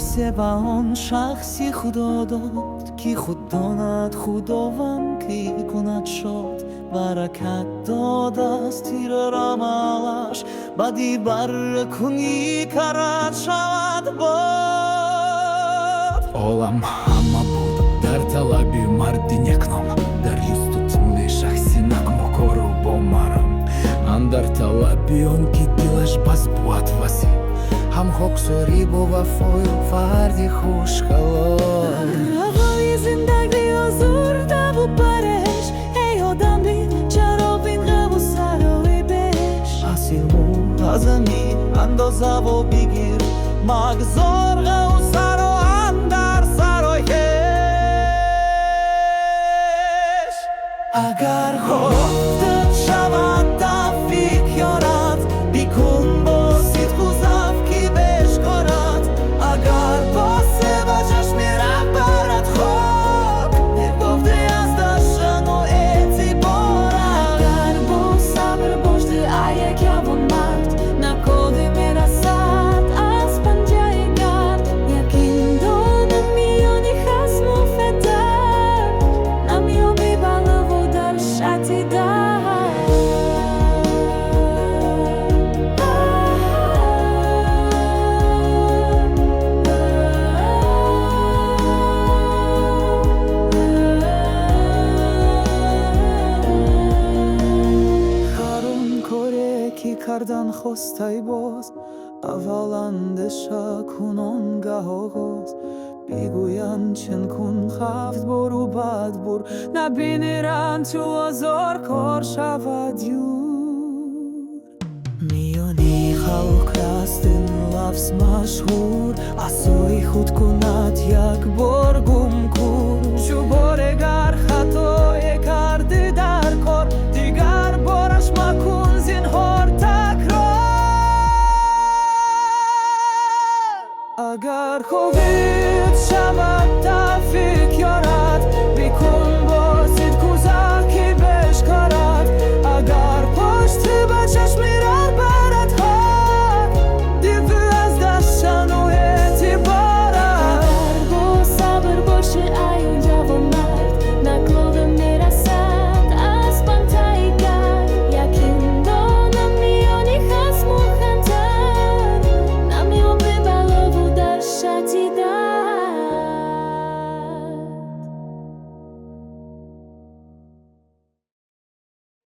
کیسه و آن شخصی خدا داد که خود داند خداوند کی کند شاد برکت داد از تیر رمالش بدی بر کنی کرد شود باد عالم همه بود در طلب مردی نکنم در یوز تطمینی شخصی نکمکارو با مرم اندر طلبی اون که دلش بس بود وسی هم خاکساری با وفای فردی خوش خلال روای زندگی آزرده و برش ای آدم بین چرا بین غم و سرای بش اصیل مو ازمی اندازه و بگیر مگذار غم و سر و اندر سرایش اگر خودت شود تفیق یارد بیکن با صدق و زفکی بشکارد اگر باسه و چشم رهبرت خواب نگفته از داشتن و اعتبارت اگر با صبر باشده ای کبون مرد نکاده میرسد از پنجه گرد یکین دانم میانی خسم و فتر نمیابی بالا و در شتی در کردن خواسته باز اول اندیشه کن آنگه آغاز بگویند چون کن خفت برو بد بر نبینی رنج تو آزار کار شود یور میانی خلق است این لفظ مشهور اسای خود کند یک بار گم کن چو بارگر خطای کرده در کار دیگر بارش مکن زینهار تکرار اگر خوبی